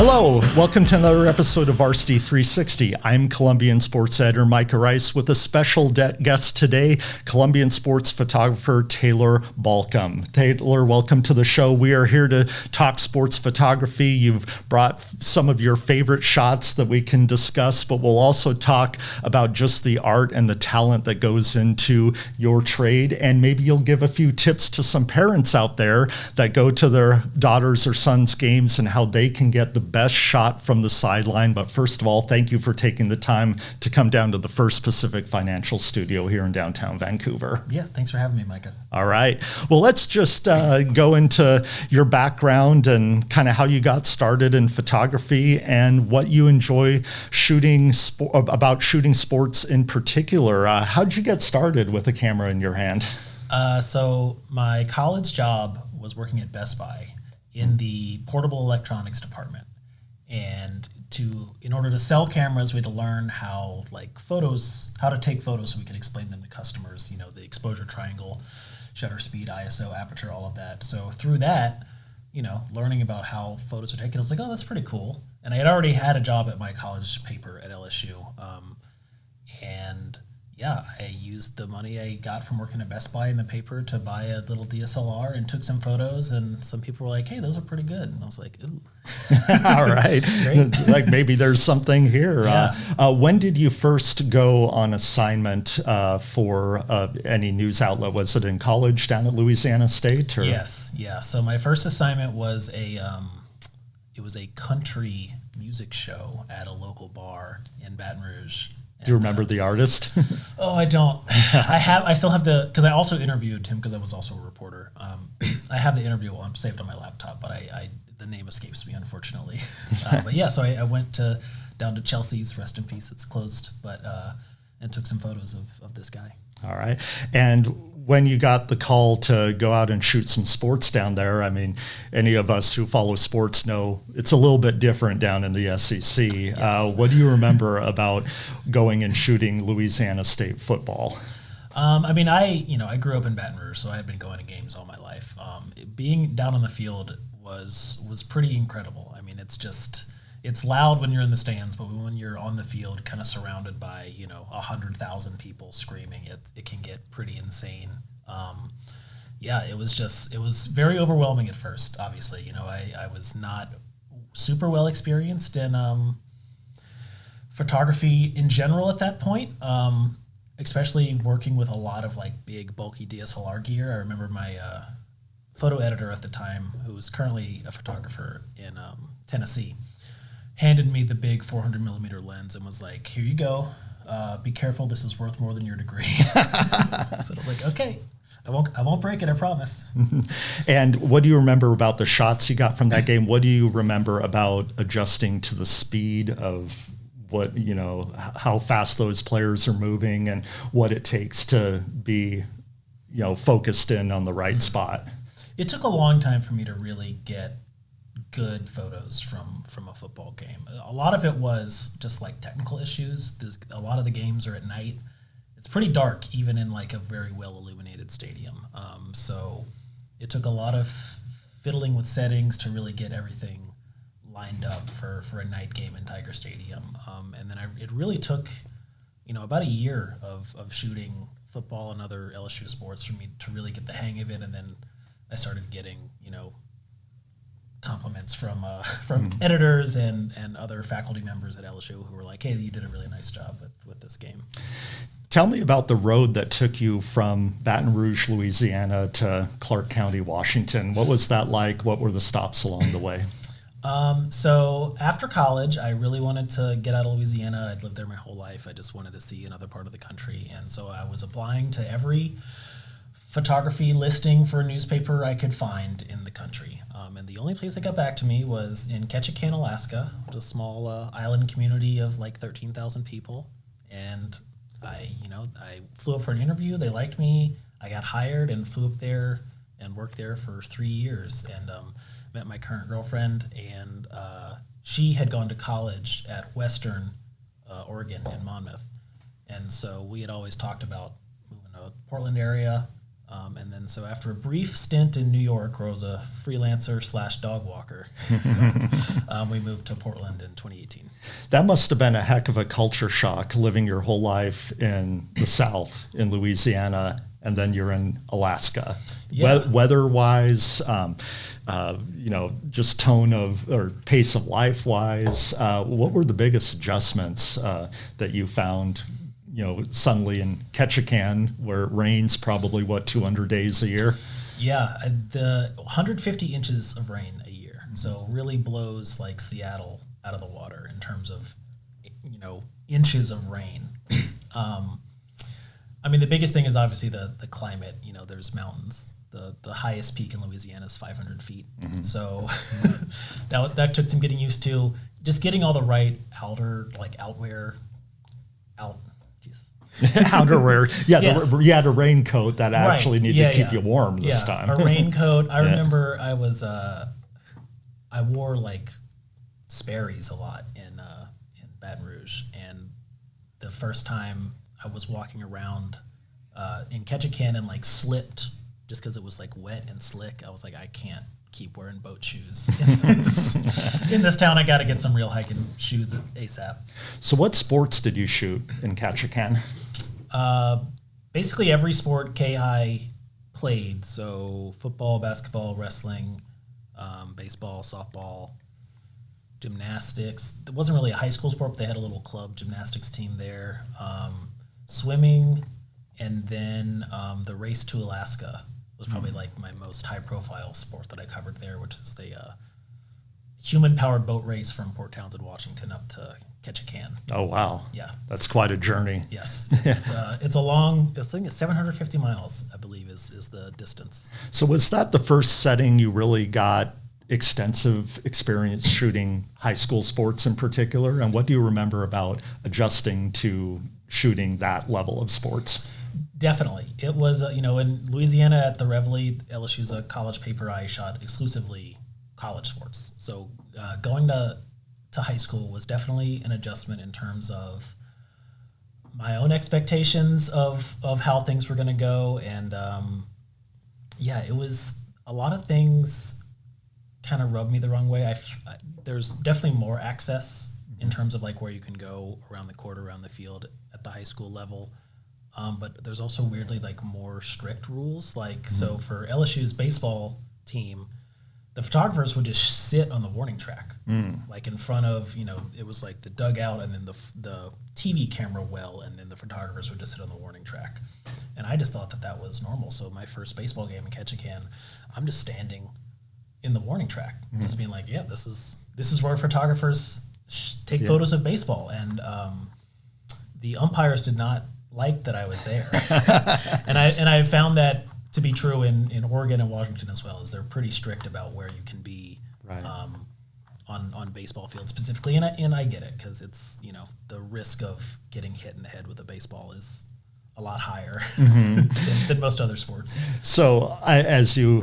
Hello, welcome to another episode of Varsity360. I'm Columbian sports editor Micah Rice with a special guest today, Columbian sports photographer Taylor Balkom. Taylor, welcome to the show. We are here to talk sports photography. You've brought some of your favorite shots that we can discuss, but we'll also talk about just the art and the talent that goes into your trade. And maybe you'll give a few tips to some parents out there that go to their daughters or sons' games and how they can get the best shot from the sideline. But first of all, thank you for taking the time to come down to the First Pacific Financial Studio here in downtown Vancouver. Yeah, thanks for having me, Micah. All right. Well, let's just go into your background and kind of how you got started in photography and what you enjoy shooting about shooting sports in particular. How did you get started with a camera in your hand? So my college job was working at Best Buy in the portable electronics department. And in order to sell cameras, we had to learn how to take photos so we could explain them to customers, the exposure triangle, shutter speed, ISO, aperture, all of that. So through that, learning about how photos are taken, I was like, oh, that's pretty cool. And I had already had a job at my college paper at LSU. I used the money I got from working at Best Buy in the paper to buy a little DSLR and took some photos, and some people were like, hey, those are pretty good. And I was like, ooh. All right. Like maybe there's something here. Yeah. When did you first go on assignment for any news outlet? Was it in college down at Louisiana State? Or? Yes. Yeah. So my first assignment was a country music show at a local bar in Baton Rouge. Do you remember the artist? Oh, I don't. I still have because I also interviewed him because I was also a reporter. I have the interview saved on my laptop, but the name escapes me, unfortunately. But yeah, so I went down to Chelsea's, rest in peace, it's closed, and took some photos of this guy. All right. And when you got the call to go out and shoot some sports down there, I mean, any of us who follow sports know it's a little bit different down in the SEC. Yes. What do you remember about going and shooting Louisiana State football? I grew up in Baton Rouge, so I had been going to games all my life. Being down on the field was pretty incredible. I mean, it's loud when you're in the stands, but when you're on the field, kind of surrounded by 100,000 people screaming, it can get pretty insane. It was very overwhelming at first. Obviously, I was not super well experienced in photography in general at that point, especially working with a lot of big bulky DSLR gear. I remember my photo editor at the time, who was currently a photographer in Tennessee, handed me the big 400 millimeter lens and was like, here you go. Be careful. This is worth more than your degree. So I was like, okay, I won't break it. I promise. And what do you remember about the shots you got from that game? What do you remember about adjusting to the speed of how fast those players are moving and what it takes to be, focused in on the right spot? It took a long time for me to really get good photos from a football game. A lot of it was just technical issues. A lot of the games are at night. It's pretty dark, even in a very well illuminated stadium. So it took a lot of fiddling with settings to really get everything lined up for a night game in Tiger Stadium. And then it really took, about a year of shooting football and other LSU sports for me to really get the hang of it. And then I started getting, compliments from editors and other faculty members at LSU who were like, hey, you did a really nice job with this game. Tell me about the road that took you from Baton Rouge, Louisiana to Clark County, Washington. What was that like? What were the stops along the way? So after college, I really wanted to get out of Louisiana. I'd lived there my whole life. I just wanted to see another part of the country. And so I was applying to every photography listing for a newspaper I could find in the country. And the only place that got back to me was in Ketchikan, Alaska, which is a small island community of 13,000 people. And I flew up for an interview. They liked me. I got hired and flew up there and worked there for 3 years and met my current girlfriend. And she had gone to college at Western Oregon in Monmouth. And so we had always talked about moving to the Portland area. And then so after a brief stint in New York, where I was a freelancer / dog walker, we moved to Portland in 2018. That must have been a heck of a culture shock, living your whole life in the South, in Louisiana, and then you're in Alaska. Yeah. Weather-wise, just tone of or pace of life-wise, what were the biggest adjustments that you found? Suddenly in Ketchikan, where it rains probably 200 days a year. Yeah, the 150 inches of rain a year, so really blows like Seattle out of the water in terms of inches of rain. The biggest thing is obviously the climate. There's mountains. The highest peak in Louisiana is 500 feet. Mm-hmm. So that took some getting used to. Just getting all the right outerwear. Outerwear. Yeah, yes. You had a raincoat that actually needed to keep you warm this time. A raincoat. I remember I was I wore Sperry's a lot in Baton Rouge, and the first time I was walking around in Ketchikan and slipped just because it was wet and slick. I was like, I can't keep wearing boat shoes in this town. I got to get some real hiking shoes ASAP. So what sports did you shoot in Ketchikan? Basically every sport K-High played. So football, basketball, wrestling, baseball, softball, gymnastics. It wasn't really a high school sport, but they had a little club gymnastics team there. Swimming, and then the race to Alaska was probably my most high-profile sport that I covered there, which is the human-powered boat race from Port Townsend, Washington, up to Ketchikan. Oh wow! Yeah, that's quite a journey. Yes, it's a long. This thing is 750 miles, I believe, is the distance. So was that the first setting you really got extensive experience shooting high school sports in particular? And what do you remember about adjusting to shooting that level of sports? Definitely. It was, in Louisiana at the Reveille, LSU's a college paper, I shot exclusively college sports. So going to high school was definitely an adjustment in terms of my own expectations of how things were going to go. And it was a lot of things kind of rubbed me the wrong way. There's definitely more access in terms of where you can go around the court, around the field at the high school level. But there's also weirdly more strict rules. So for LSU's baseball team, the photographers would just sit on the warning track, in front of, it was the dugout and then the TV camera well, and then the photographers would just sit on the warning track. And I just thought that was normal. So my first baseball game in Ketchikan, I'm just standing in the warning track, just being this is where photographers take photos of baseball. And the umpires did not like that I was there. and I found that to be true in Oregon and Washington as well, is they're pretty strict about where you can be on baseball fields specifically. And I get it, because it's, the risk of getting hit in the head with a baseball is a lot higher than most other sports. So as you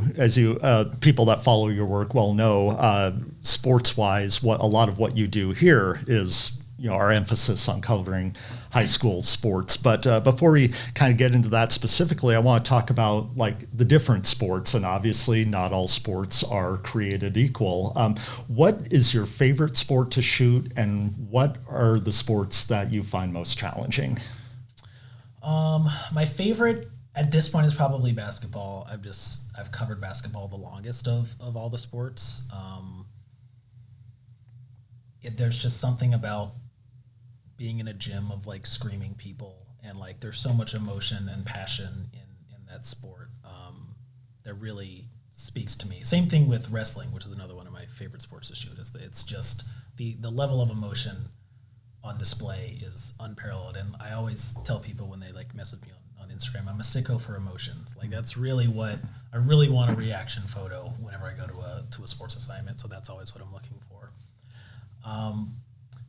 people that follow your work well know, sports wise, a lot of what you do here is our emphasis on covering high school sports. But before we kind of get into that specifically, I want to talk about the different sports, and obviously not all sports are created equal. What is your favorite sport to shoot, and what are the sports that you find most challenging? My favorite at this point is probably basketball. I've covered basketball the longest of all the sports. There's just something about being in a gym of screaming people, and there's so much emotion and passion in that sport that really speaks to me. Same thing with wrestling, which is another one of my favorite sports to shoot. It's just the level of emotion on display is unparalleled. And I always tell people when they message me on Instagram, I'm a sicko for emotions. That's really what I really want, a reaction photo whenever I go to a sports assignment. So that's always what I'm looking for.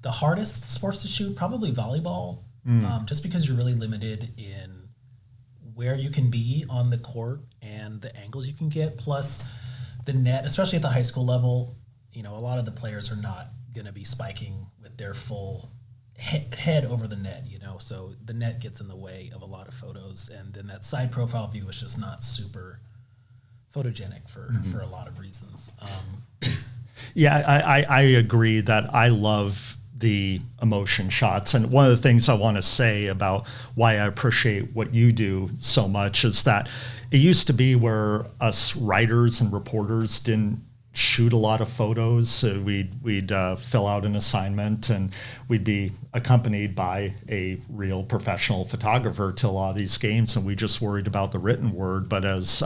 The hardest sports to shoot, probably volleyball, just because you're really limited in where you can be on the court and the angles you can get, plus the net, especially at the high school level. A lot of the players are not going to be spiking with their full head over the net, so the net gets in the way of a lot of photos, and then that side profile view is just not super photogenic for a lot of reasons. Yeah, I agree that I love the emotion shots. And one of the things I want to say about why I appreciate what you do so much is that it used to be where us writers and reporters didn't shoot a lot of photos. So we'd fill out an assignment and we'd be accompanied by a real professional photographer to a lot of these games, and we just worried about the written word. But as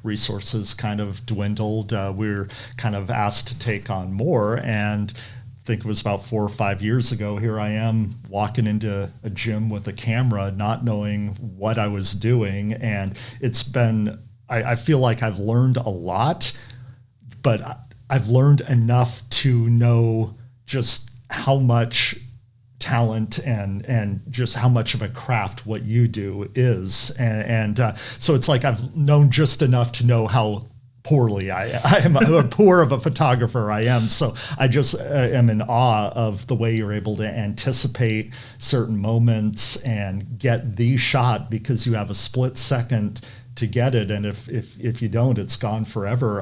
resources kind of dwindled, we were kind of asked to take on more. And I think it was about 4 or 5 years ago, here I am walking into a gym with a camera, not knowing what I was doing. And it's been, I feel like I've learned a lot, but I've learned enough to know just how much talent and just how much of a craft what you do is. And so it's like I've known just enough to know how poorly I am, how poor of a photographer I am. So I just am in awe of the way you're able to anticipate certain moments and get the shot because you have a split second to get it, and if you don't, it's gone forever.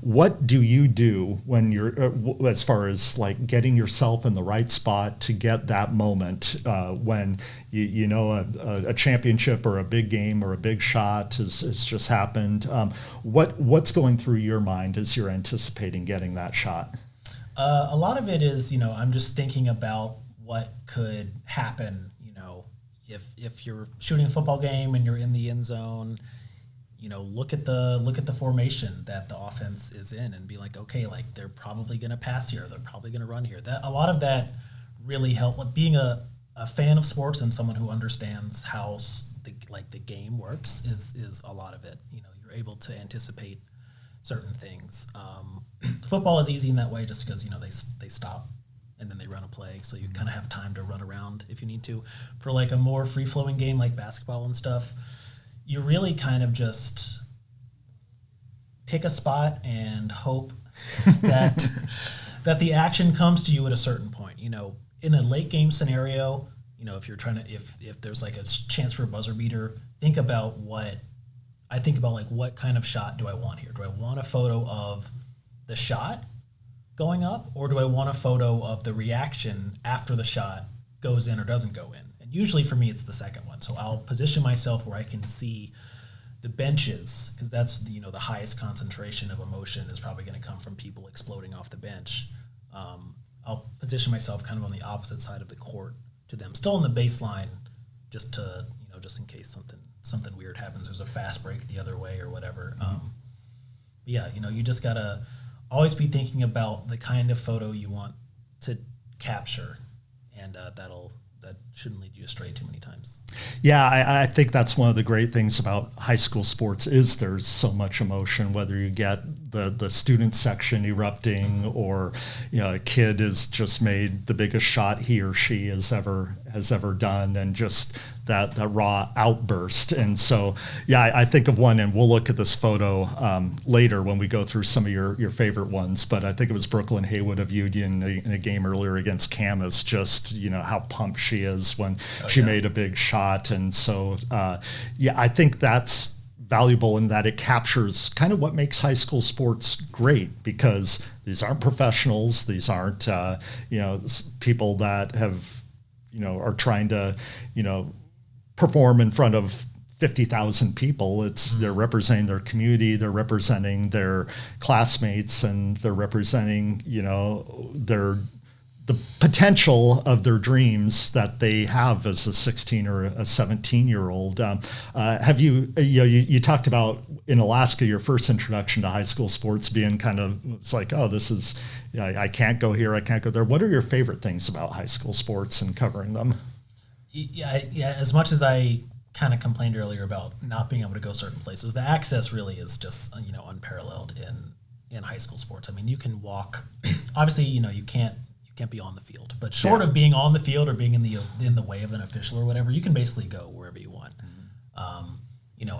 What do you do when you're as far as like getting yourself in the right spot to get that moment when you know a championship or a big game or a big shot has just happened? What's going through your mind as you're anticipating getting that shot? A lot of it is, I'm just thinking about what could happen. If you're shooting a football game and you're in the end zone, look at the formation that the offense is in and be like, okay, like they're probably going to pass here, they're probably going to run here. That a lot of that really helped. Like being a fan of sports and someone who understands how the game works is a lot of it. You're able to anticipate certain things. Football is easy in that way just because they stop and then they run a play, so you kind of have time to run around if you need to. For like a more free flowing game like basketball and stuff, you really kind of just pick a spot and hope that the action comes to you at a certain point. In a late game scenario, if you're trying to, if there's like a chance for a buzzer beater, think about what kind of shot do I want here? Do I want a photo of the shot going up, or do I want a photo of the reaction after the shot goes in or doesn't go in? Usually for me, it's the second one. So I'll position myself where I can see the benches, because that's the highest concentration of emotion is probably going to come from people exploding off the bench. I'll position myself kind of on the opposite side of the court to them, still in the baseline, just to just in case something weird happens. There's a fast break the other way or whatever. You just gotta always be thinking about the kind of photo you want to capture, and that shouldn't lead you astray too many times. Yeah, I think that's one of the great things about high school sports is there's so much emotion, whether you get the student section erupting or a kid has just made the biggest shot he or she has ever done, and just that raw outburst. And so, yeah, I think of one, and we'll look at this photo later when we go through some of your favorite ones, but I think it was Brooklyn Haywood of Union in a game earlier against Camas, just, how pumped she is when she made a big shot. And so, I think that's valuable in that it captures kind of what makes high school sports great, because these aren't professionals. These aren't, people that have, are trying to, perform in front of 50,000 people. They're representing their community, they're representing their classmates, and they're representing, the potential of their dreams that they have as a 16 or a 17-year-old. Have you talked about in Alaska, your first introduction to high school sports being kind of, it's like, oh, this is, I can't go here, I can't go there. What are your favorite things about high school sports and covering them? Yeah. As much as I kind of complained earlier about not being able to go certain places, the access really is just, unparalleled in high school sports. I mean, you can walk, obviously, you can't be on the field, but short of being on the field or being in the way of an official or whatever, you can basically go wherever you want.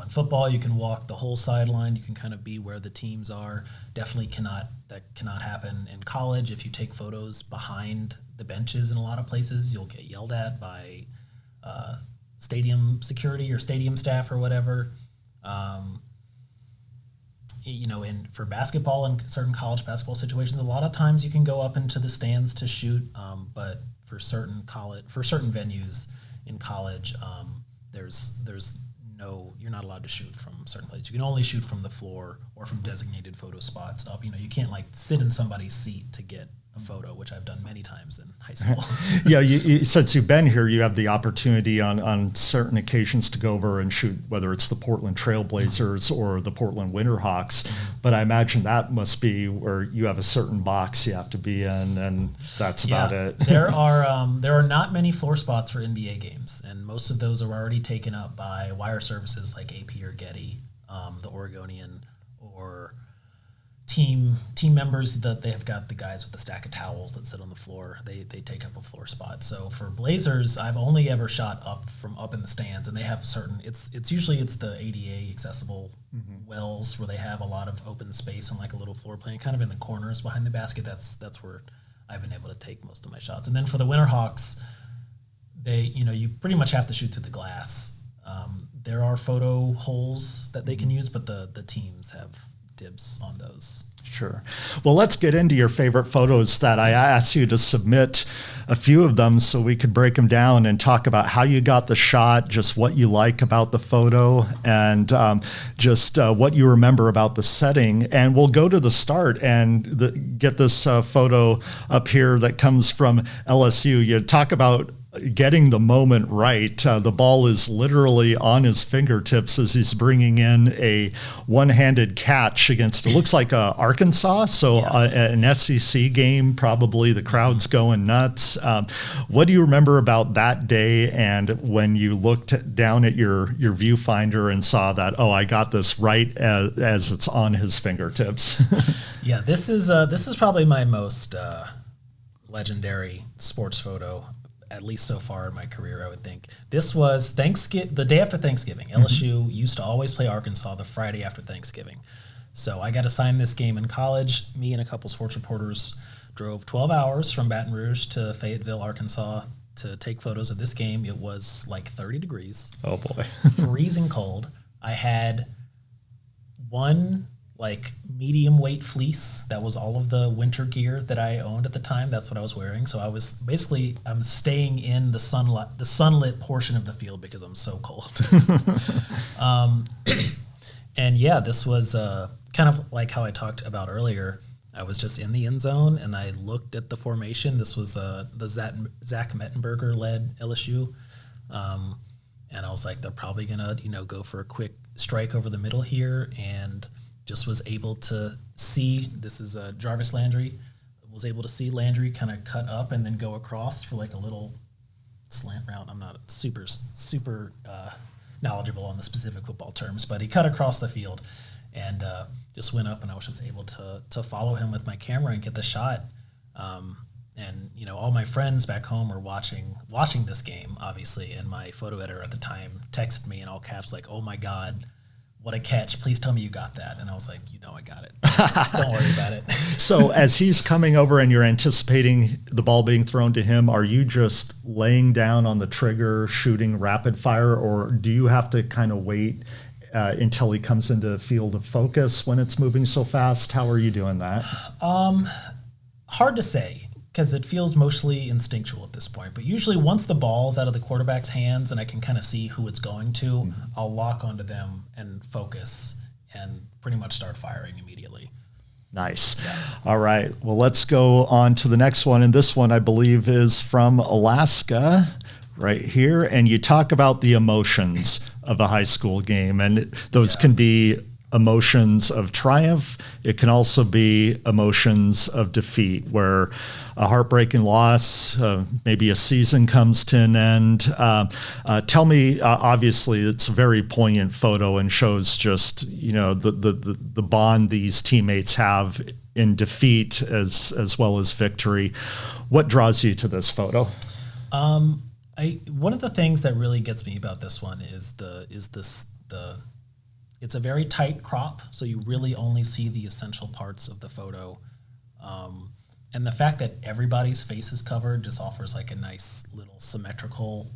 In football, you can walk the whole sideline. You can kind of be where the teams are. Definitely cannot happen in college if you take photos behind the benches in a lot of places. You'll get yelled at by stadium security or stadium staff or whatever. And for basketball and certain college basketball situations, a lot of times you can go up into the stands to shoot, but for certain venues in college, you're not allowed to shoot from certain places. You can only shoot from the floor or from designated photo spots up. You can't like sit in somebody's seat to get a photo, which I've done many times in high school. Yeah, since you've been here, you have the opportunity on certain occasions to go over and shoot, whether it's the Portland Trailblazers or the Portland Winterhawks. But I imagine that must be where you have a certain box you have to be in, and that's about it. There are not many floor spots for NBA games, and most of those are already taken up by wire services like AP or Getty, the Oregonian, or team members that they have got the guys with the stack of towels that sit on the floor. They take up a floor spot. So for Blazers, I've only ever shot up in the stands, and they have certain. It's usually the ADA accessible wells where they have a lot of open space and like a little floor plan, kind of in the corners behind the basket. That's where I've been able to take most of my shots. And then for the Winterhawks, you pretty much have to shoot through the glass. There are photo holes that they can use, but the teams have dibs on those. Sure. Well, let's get into your favorite photos that I asked you to submit a few of them so we could break them down and talk about how you got the shot, just what you like about the photo, and just what you remember about the setting. And we'll go to the start and get this photo up here that comes from LSU. You talk about getting the moment right. The ball is literally on his fingertips as he's bringing in a one-handed catch against, it looks like Arkansas. So Yes. An SEC game, probably the crowd's going nuts. What do you remember about that day? And when you looked down at your viewfinder and saw that, I got this right as it's on his fingertips. Yeah, this is probably my most legendary sports photo, at least so far in my career, I would think. This was the day after Thanksgiving. LSU used to always play Arkansas the Friday after Thanksgiving. So I got assigned this game in college. Me and a couple sports reporters drove 12 hours from Baton Rouge to Fayetteville, Arkansas to take photos of this game. It was like 30 degrees. Oh, boy. Freezing cold. I had one medium weight fleece that was all of the winter gear that I owned at the time. That's what I was wearing. So I'm staying in the sunlit portion of the field because I'm so cold. And yeah, this was kind of like how I talked about earlier. I was just in the end zone and I looked at the formation. This was the Zach Mettenberger led LSU. And I was like, they're probably gonna, go for a quick strike over the middle here, and just was able to see, this is Jarvis Landry, was able to see Landry kind of cut up and then go across for like a little slant route. I'm not super knowledgeable on the specific football terms, but he cut across the field and just went up, and I was just able to follow him with my camera and get the shot. And all my friends back home were watching this game, obviously, and my photo editor at the time texted me in all caps like, "Oh my God, what a catch. Please tell me you got that." And I was like, I got it. Don't worry about it. So as he's coming over and you're anticipating the ball being thrown to him, are you just laying down on the trigger, shooting rapid fire, or do you have to kind of wait until he comes into field of focus when it's moving so fast? How are you doing that? Hard to say, because it feels mostly instinctual at this point. But usually once the ball's out of the quarterback's hands and I can kind of see who it's going to, I'll lock onto them and focus and pretty much start firing immediately. Nice. Yeah. All right. Well, let's go on to the next one. And this one, I believe, is from Alaska right here. And you talk about the emotions of a high school game. And those can be emotions of triumph. It can also be emotions of defeat, where a heartbreaking loss, maybe a season comes to an end. Tell me, obviously, it's a very poignant photo and shows just, the bond these teammates have in defeat as well as victory. What draws you to this photo? One of the things that really gets me about this one is it's a very tight crop, so you really only see the essential parts of the photo. And the fact that everybody's face is covered just offers like a nice little symmetrical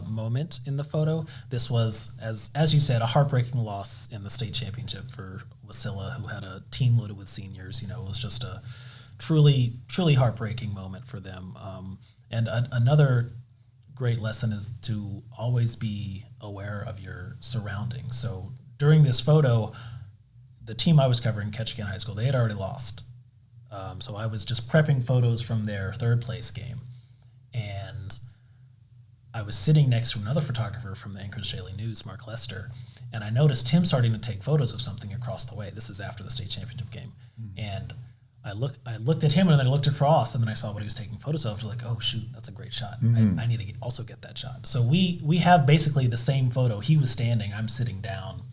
moment in the photo. This was, as you said, a heartbreaking loss in the state championship for Wasilla, who had a team loaded with seniors. It was just a truly heartbreaking moment for them. And another great lesson is to always be aware of your surroundings. So during this photo, the team I was covering, Ketchikan High School, they had already lost. So I was just prepping photos from their third place game. And I was sitting next to another photographer from the Anchorage Daily News, Mark Lester, and I noticed him starting to take photos of something across the way. This is after the state championship game. And I looked at him, and then I looked across, and then I saw what he was taking photos of. I was like, oh, shoot, that's a great shot. I need to also get that shot. So we have basically the same photo. He was standing, I'm sitting down.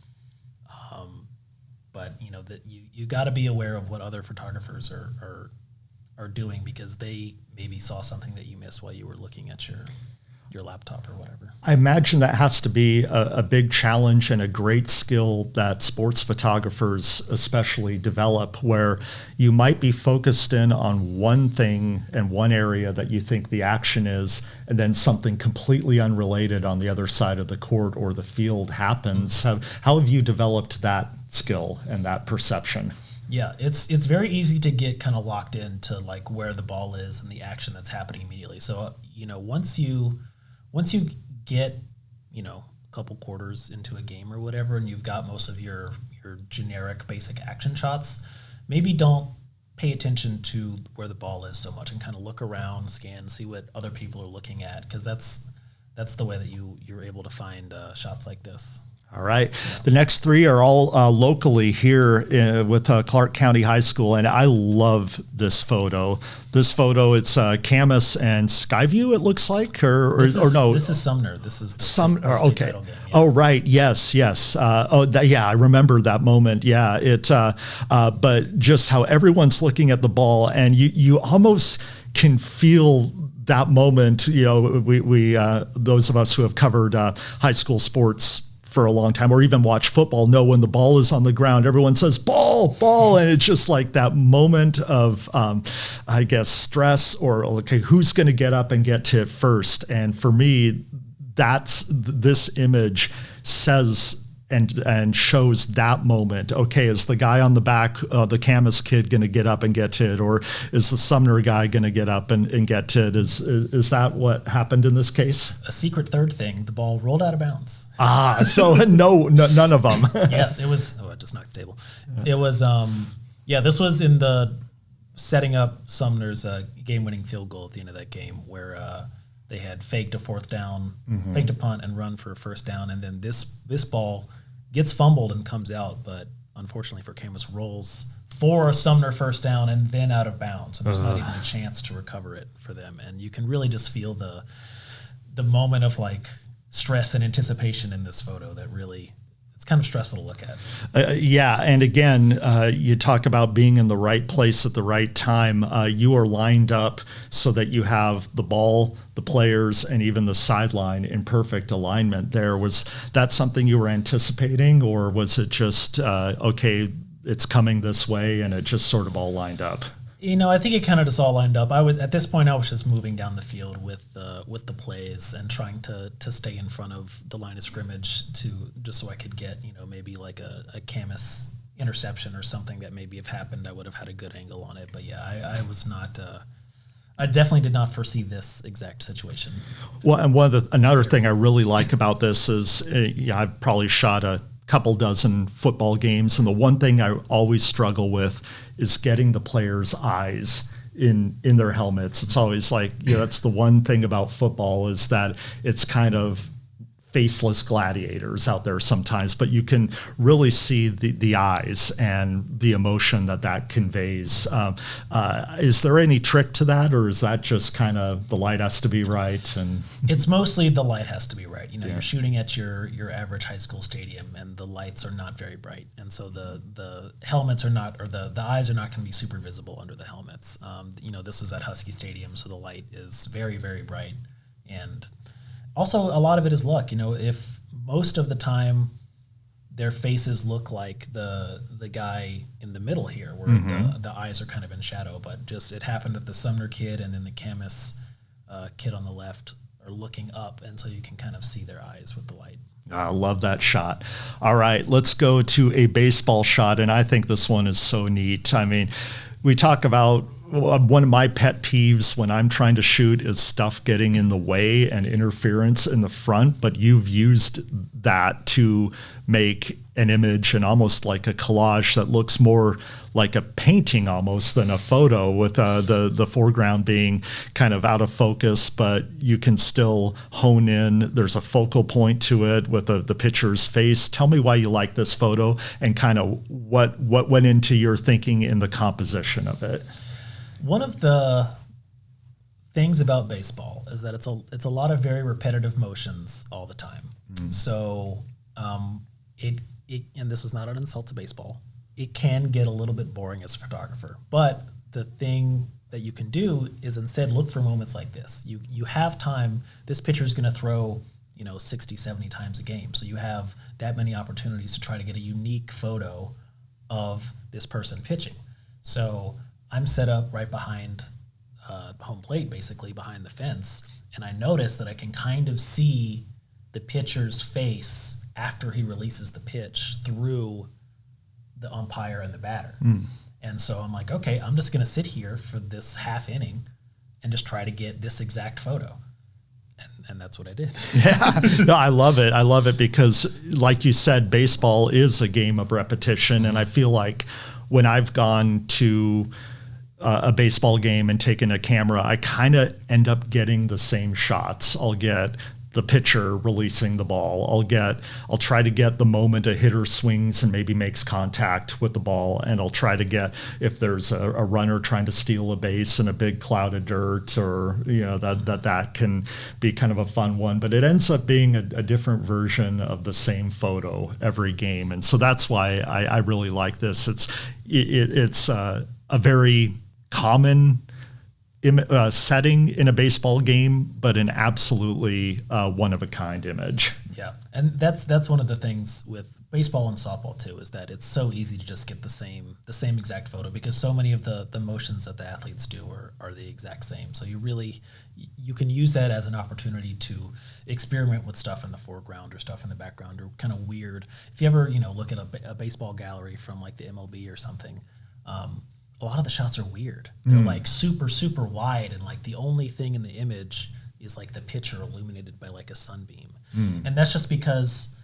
But that you got to be aware of what other photographers are doing, because they maybe saw something that you missed while you were looking at your laptop or whatever. I imagine that has to be a big challenge and a great skill that sports photographers especially develop, where you might be focused in on one thing and one area that you think the action is, and then something completely unrelated on the other side of the court or the field happens. How have you developed that skill and that perception? Yeah, it's very easy to get kind of locked into like where the ball is and the action that's happening immediately. So once you get a couple quarters into a game or whatever, and you've got most of your generic basic action shots, maybe don't pay attention to where the ball is so much, and kind of look around, scan, see what other people are looking at, because that's the way that you're able to find shots like this. All right. The next three are all locally here with Clark County High School, and I love this photo. This photo, it's Camas and Skyview, it looks like, or no? This is Sumner. This is the Sumner. state Okay. title game, yeah. Oh, right. Yes. I remember that moment. Yeah. But just how everyone's looking at the ball, and you almost can feel that moment. We those of us who have covered high school sports for a long time, or even watch football, know when the ball is on the ground, everyone says ball, and it's just like that moment of I guess stress, or okay, who's going to get up and get to it first. And for me, this image says and shows that moment. Okay, is the guy on the back, the Camas kid, going to get up and get to it, or is the Sumner guy going to get up and get to it? Is that what happened in this case? A secret third thing: the ball rolled out of bounds. So no, none of them. Yes, it was. Oh, I just knocked the table. It was. This was in the setting up Sumner's game-winning field goal at the end of that game, where they had faked a fourth down, faked a punt, and run for a first down, and then this ball gets fumbled and comes out, but unfortunately for Camas, rolls for a Sumner first down and then out of bounds. So there's not even a chance to recover it for them, and you can really just feel the moment of like stress and anticipation in this photo that really. It's kind of stressful to look at. And again, you talk about being in the right place at the right time. You are lined up so that you have the ball, the players, and even the sideline in perfect alignment. Was that something you were anticipating, or was it just, okay, it's coming this way, and it just sort of all lined up? I think it kind of just all lined up. I was just moving down the field with the plays and trying to stay in front of the line of scrimmage just so I could get maybe like a Camas interception or something that maybe have happened. I would have had a good angle on it. But yeah, I was not. I definitely did not foresee this exact situation. Well, and another thing I really like about this is I've probably shot a couple dozen football games, and the one thing I always struggle with is getting the players' eyes in their helmets. It's always like, that's the one thing about football, is that it's kind of faceless gladiators out there sometimes, but you can really see the eyes and the emotion that conveys. Is there any trick to that, or is that just kind of the light has to be right? And it's mostly the light has to be right. You're shooting at your average high school stadium, and the lights are not very bright, and so the helmets are not, or the eyes are not going to be super visible under the helmets. This was at Husky Stadium, so the light is very, very bright, and also a lot of it is luck. If most of the time their faces look like the guy in the middle here, where the eyes are kind of in shadow. But just it happened that the Sumner kid and then the Camus kid on the left are looking up, and so you can kind of see their eyes with the light. I love that shot. All right, let's go to a baseball shot, and I think this one is so neat. I mean, we talk about one of my pet peeves when I'm trying to shoot is stuff getting in the way and interference in the front, but you've used that to make an image and almost like a collage that looks more like a painting almost than a photo, with the foreground being kind of out of focus, but you can still hone in. There's a focal point to it with the pitcher's face. Tell me why you like this photo and kind of what went into your thinking in the composition of it. One of the things about baseball is that it's a lot of very repetitive motions all the time. So it and this is not an insult to baseball. It can get a little bit boring as a photographer, but the thing that you can do is instead look for moments like this. You have time. This pitcher is going to throw 60, 70 times a game, so you have that many opportunities to try to get a unique photo of this person pitching. So I'm set up right behind home plate, basically behind the fence, and I notice that I can kind of see the pitcher's face after he releases the pitch through the umpire and the batter. And so I'm like, okay, I'm just going to sit here for this half inning and just try to get this exact photo. And that's what I did. Yeah, no, I love it. I love it because, like you said, baseball is a game of repetition, and I feel like when I've gone to a baseball game and taken a camera, I kind of end up getting the same shots. I'll get the pitcher releasing the ball. I'll try to get the moment a hitter swings and maybe makes contact with the ball, and I'll try to get if there's a runner trying to steal a base in a big cloud of dirt, or that can be kind of a fun one. But it ends up being a different version of the same photo every game, and so that's why I really like this. It's a very common setting in a baseball game, but an absolutely one-of-a-kind image. Yeah, and that's one of the things with baseball and softball too, is that it's so easy to just get the same exact photo, because so many of the motions that the athletes do are the exact same. So you can use that as an opportunity to experiment with stuff in the foreground or stuff in the background, or kind of weird. If you ever look at a baseball gallery from like the MLB or something, a lot of the shots are weird. They're like super, super wide, and like the only thing in the image is like the pitcher illuminated by like a sunbeam. And that's just because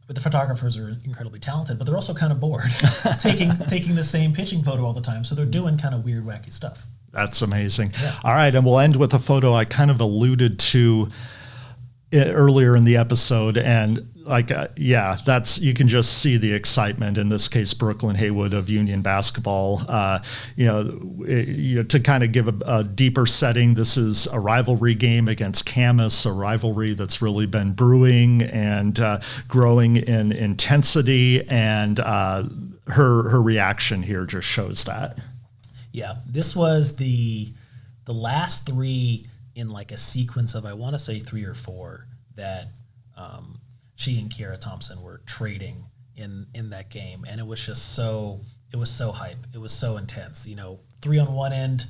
the photographers are incredibly talented, but they're also kind of bored taking the same pitching photo all the time. So they're doing kind of weird, wacky stuff. That's amazing. Yeah. All right, and we'll end with a photo I kind of alluded to earlier in the episode, and that's, you can just see the excitement, in this case Brooklyn Haywood of Union basketball. To kind of give a deeper setting, this is a rivalry game against Camus, a rivalry that's really been brewing and growing in intensity, and her reaction here just shows that. Yeah, this was the last three in like a sequence of, I want to say 3 or 4, that she and Kiera Thompson were trading in that game, and it was so hype. It was so intense. 3 on one end,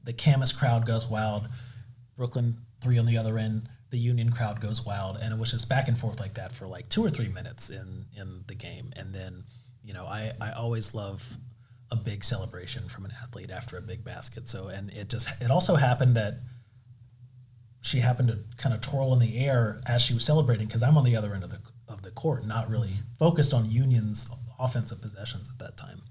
the Camus crowd goes wild. Brooklyn 3 on the other end, the Union crowd goes wild, and it was just back and forth like that for like 2 or 3 minutes in the game. And then I always love a big celebration from an athlete after a big basket. So, and it also happened that she happened to kind of twirl in the air as she was celebrating, because I'm on the other end of the court, not really focused on Union's offensive possessions at that time.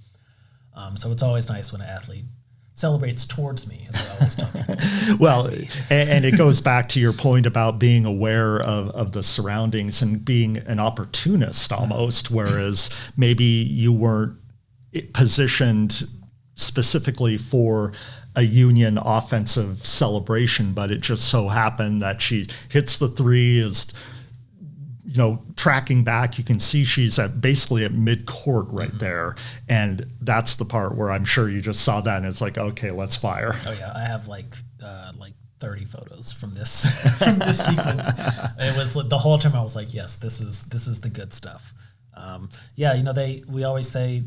So it's always nice when an athlete celebrates towards me, as I always tell people. Well, and it goes back to your point about being aware of the surroundings and being an opportunist almost, whereas maybe you weren't positioned specifically for a Union offensive celebration, but it just so happened that she hits the 3, is tracking back. You can see she's basically at mid-court right there, and that's the part where I'm sure you just saw that and it's like, okay, let's fire. Oh yeah, I have like 30 photos from this sequence. It was the whole time I was like, yes, this is the good stuff. Yeah, we always say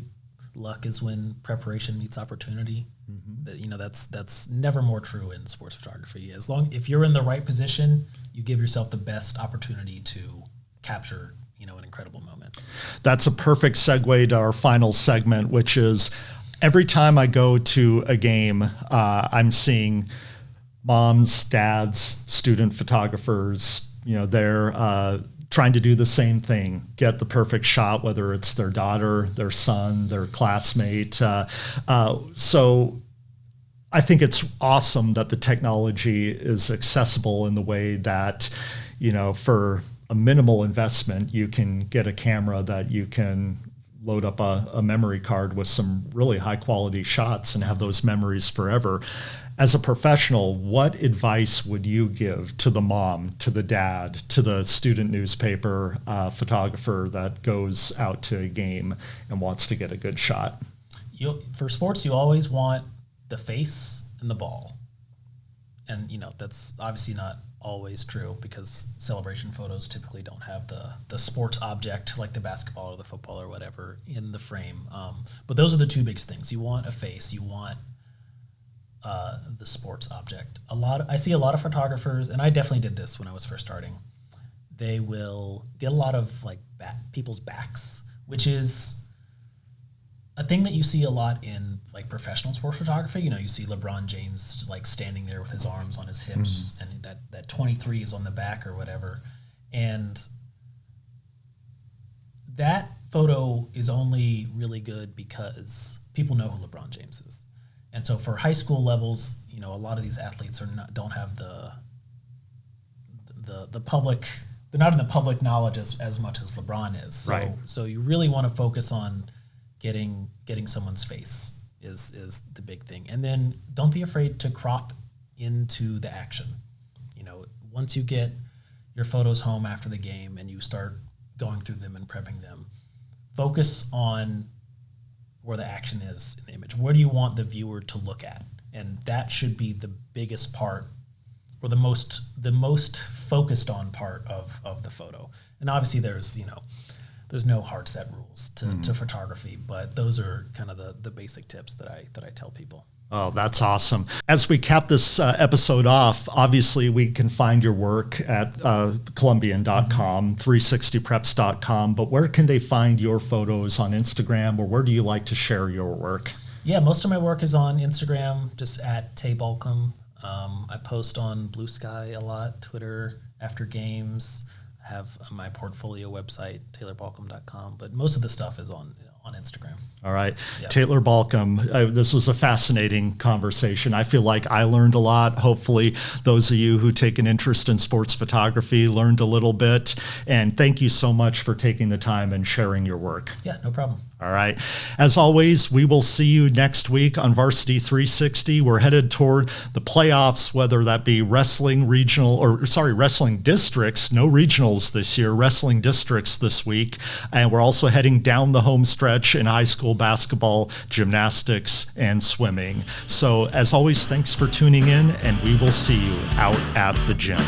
luck is when preparation meets opportunity. That's never more true in sports photography. If you're in the right position, you give yourself the best opportunity to capture an incredible moment. That's a perfect segue to our final segment, which is every time I go to a game, I'm seeing moms, dads, student photographers, they're trying to do the same thing, get the perfect shot, whether it's their daughter, their son, their classmate. So I think it's awesome that the technology is accessible in the way that, for a minimal investment, you can get a camera that you can load up a memory card with some really high quality shots and have those memories forever. As a professional, what advice would you give to the mom, to the dad, to the student newspaper photographer that goes out to a game and wants to get a good shot? For sports, you always want the face and the ball. And, that's obviously not always true because celebration photos typically don't have the sports object like the basketball or the football or whatever in the frame. But those are the two biggest things. You want a face, you want the sports object. I see a lot of photographers, and I definitely did this when I was first starting. They will get a lot of people's backs, which is a thing that you see a lot in professional sports photography. You see LeBron James standing there with his arms on his hips, and that 23 is on the back or whatever. And that photo is only really good because people know who LeBron James is. And so for high school levels, a lot of these athletes don't have the public. They're not in the public knowledge as much as LeBron is. So, right. So you really want to focus on getting someone's face is the big thing. And then don't be afraid to crop into the action. Once you get your photos home after the game and you start going through them and prepping them, focus on where the action is in the image. Where do you want the viewer to look at? And that should be the biggest part, or the most focused on part of the photo. And obviously there's no hard set rules to photography, but those are kind of the basic tips that I tell people. Oh, that's awesome. As we cap this episode off, obviously we can find your work at Columbian.com, 360preps.com, but where can they find your photos on Instagram, or where do you like to share your work? Yeah, most of my work is on Instagram, just at Taylor Balkom. I post on Blue Sky a lot, Twitter after games. I have my portfolio website, TaylorBalkom.com, but most of the stuff is on Instagram. All right. Yep. Taylor Balkom, this was a fascinating conversation. I feel like I learned a lot. Hopefully those of you who take an interest in sports photography learned a little bit. And thank you so much for taking the time and sharing your work. Yeah, no problem. All right. As always, we will see you next week on Varsity 360. We're headed toward the playoffs, whether that be wrestling districts, no regionals this year, wrestling districts this week. And we're also heading down the home stretch in high school basketball, gymnastics, and swimming. So as always, thanks for tuning in, and we will see you out at the gym.